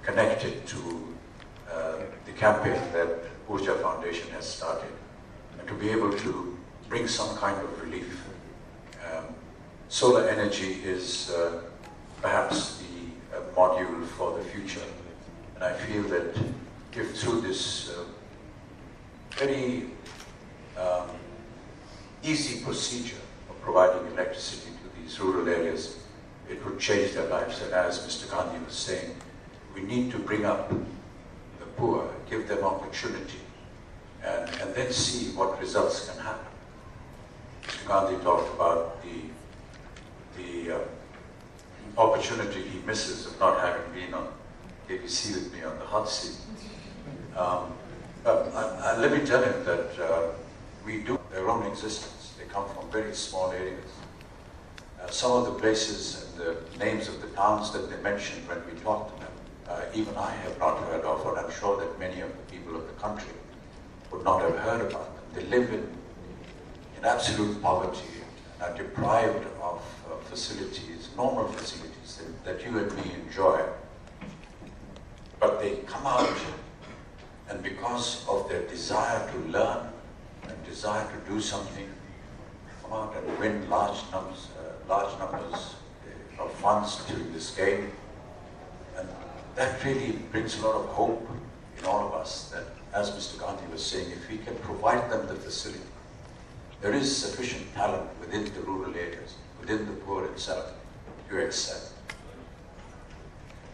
connected to the campaign that Urja Foundation has started, and to be able to bring some kind of relief. Solar energy is perhaps the module for the future, and I feel that if through this very easy procedure of providing electricity to these rural areas, it would change their lives. And as Mr. Gandhi was saying, we need to bring up the poor, give them opportunity, and then see what results can happen. Mr. Gandhi talked about the opportunity he misses of not having been on KBC with me on the hot seat. But let me tell him that we do their own existence. They come from very small areas. Some of the places and the names of the towns that they mentioned when we talked to them, even I have not heard of, and I'm sure that many of the people of the country would not have heard about them. They live in absolute poverty and are deprived of facilities, normal facilities that you and me enjoy. But they come out, and because of their desire to learn and desire to do something, come out and win large numbers of funds during this game. And that really brings a lot of hope in all of us, that, as Mr. Gandhi was saying, if we can provide them the facility, there is sufficient talent within the rural areas, within the poor itself, to excel.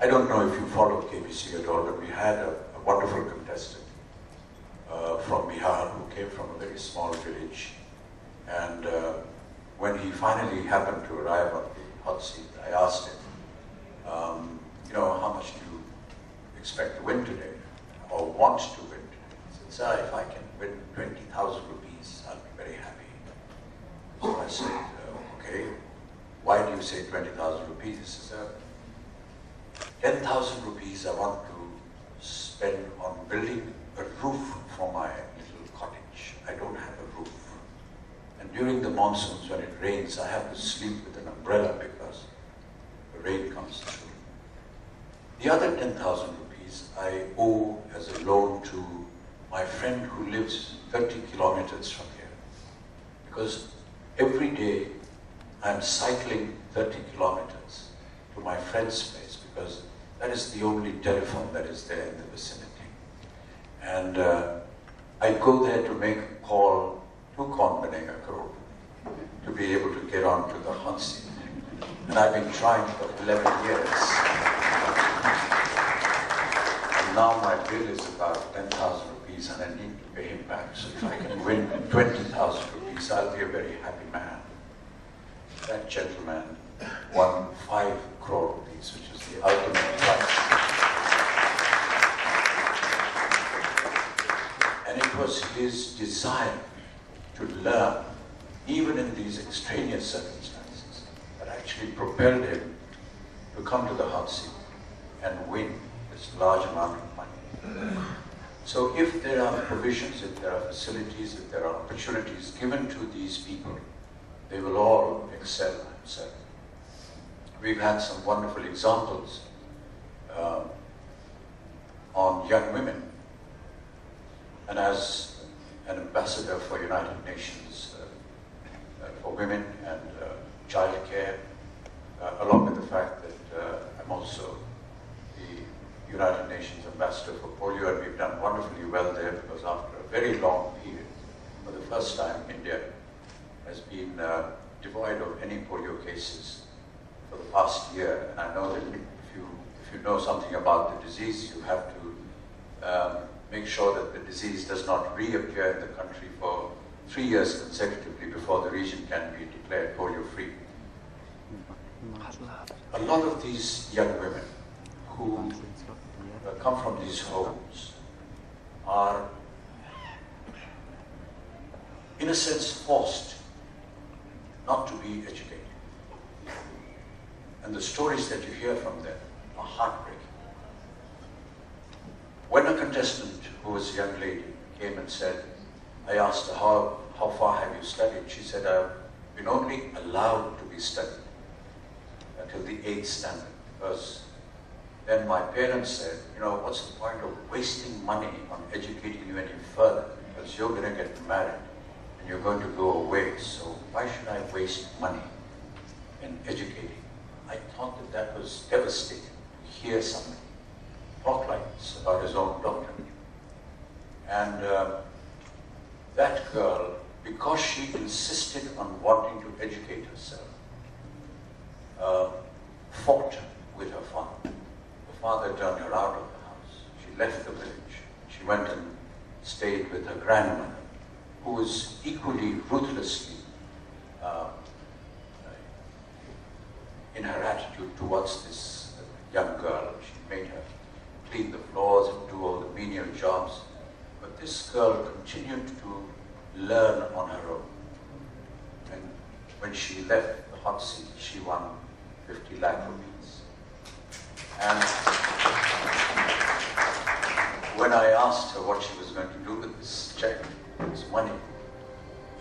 I don't know if you follow KBC at all, but we had a wonderful contestant from Bihar who came from a very small village. And when he finally happened to arrive on the hot seat, I asked him, how much do you expect to win today, or want to win today? He said, sir, if I can win 20,000 rupees, I'll be very happy. So I said, okay, why do you say 20,000 rupees? He says, 10,000 rupees I want to spend on building a roof for my little cottage. I don't have a roof. And during the monsoons, when it rains, I have to sleep with an umbrella because the rain comes through. The other 10,000 rupees I owe as a loan to my friend who lives 30 kilometers from here. Because every day I'm cycling 30 kilometers to my friend's place, because that is the only telephone that is there in the vicinity. And I go there to make a call to Kaun Banega Crore to be able to get onto the hot seat. And I've been trying for 11 years. And now my bill is about 10,000 rupees and I need to pay him back. So if I can win 20,000 rupees, I'll be a very happy man. That gentleman won 5 crore rupees, which is the ultimate prize. And it was his desire to learn, even in these extraneous circumstances, that actually propelled him to come to the hot seat and win this large amount of money. So if there are provisions, if there are facilities, if there are opportunities given to these people, they will all excel, I'm certain. We've had some wonderful examples on young women. And as an ambassador for United Nations for women and child care, along with the fact that I'm also the United Nations ambassador for polio, and we've done wonderfully well there, because after a very long period, for the first time, India has been devoid of any polio cases for the past year. And I know that if you know something about the disease, you have to make sure that the disease does not reappear in the country for 3 years consecutively before the region can be declared polio-free. A lot of these young women who come from these homes are, in a sense, forced not to be educated. And the stories that you hear from them are heartbreaking. When a contestant, who was a young lady, came and said, I asked her, how far have you studied? She said, I've been only allowed to be studied until the 8th standard, because then my parents said, you know, what's the point of wasting money on educating you any further? Because you're going to get married and you're going to go away. So why should I waste money in educating? I thought that that was devastating to hear somebody talk like this about his own daughter. And that girl, because she insisted on wanting to educate herself, fought with her father. The father turned her out of the house. She left the village. She went and stayed with her grandmother, who was equally ruthlessly in her attitude towards this young girl. She made her clean the floors and do all the menial jobs. But this girl continued to learn on her own. And when she left the hot seat, she won 50 lakh rupees. And when I asked her what she was going to do with this check, this money,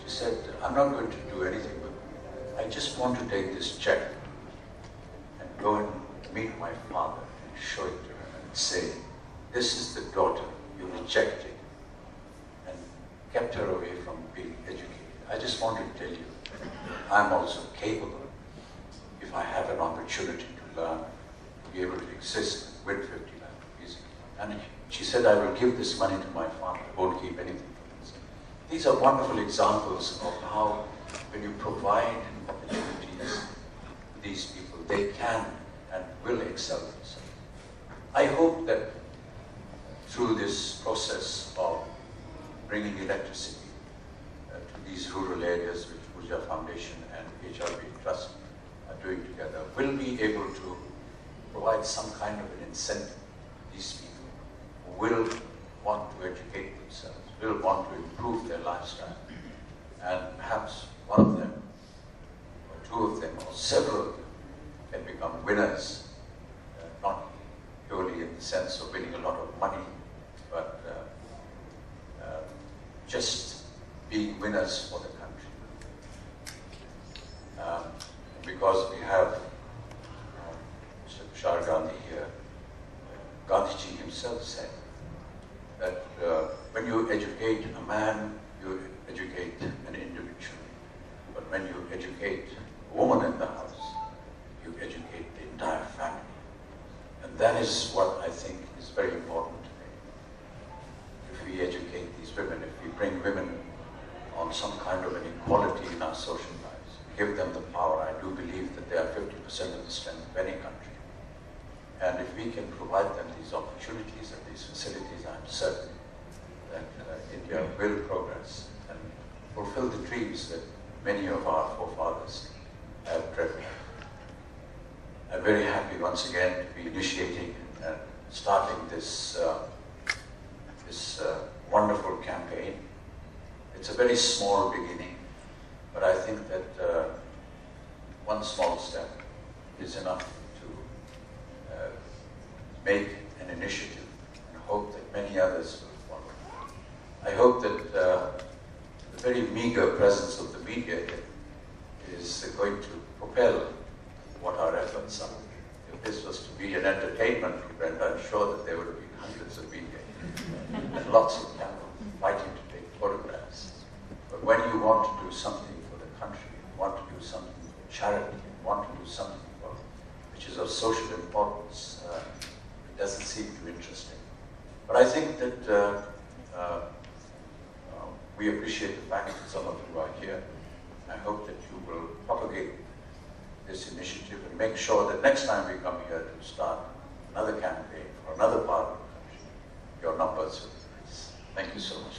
she said, I'm not going to do anything, but I just want to take this check and go and meet my father and show it to him and say, this is the daughter you rejected and kept her away from being educated. I just want to tell you, I'm also capable, if I have an opportunity to learn, to be able to exist with 50 lakh rupees. And she said, I will give this money to my father. I won't keep anything for this. These are wonderful examples of how, when you provide opportunities to these people, they can and will excel themselves. I hope that through this process of bringing electricity to these rural areas, which Urja Foundation and HRB Trust are doing together, we'll be able to provide some kind of an incentive to these people who will want to educate themselves, will want to improve their lifestyle, and perhaps one of them, or two of them, or several of them can become winners, not purely in the sense of winning a lot of money, but just being winners for the country. Because we have Mr. Tushar Gandhi here, Gandhiji himself said that when you educate a man, you educate an individual. But when you educate a woman in the house, you educate the entire family. And that is what I think is very important today. If we educate these women, if we bring women on some kind of an equality in our social lives, give them the power, I do believe that they are 50% of the strength of any country. And if we can provide them these opportunities and these facilities, I'm certain that India will progress and fulfill the dreams that many of our forefathers have dreamt of. I'm very happy once again to be initiating and starting this wonderful campaign. It's a very small beginning, but I think that one small step is enough to make an initiative and hope that many others will follow. I hope that the very meager presence of the media is going to propel what our efforts are. If this was to be an entertainment event, I'm sure that there would have been hundreds of media and lots of cameras fighting to take photographs. But when you want to do something for the country, you want to do something for charity, you want to do something which is of social importance, it doesn't seem too interesting. But I think that we appreciate the fact that some of you are here. I hope that you will propagate this initiative and make sure that next time we come here to start another campaign for another part of the country, your numbers will increase. Thank you so much.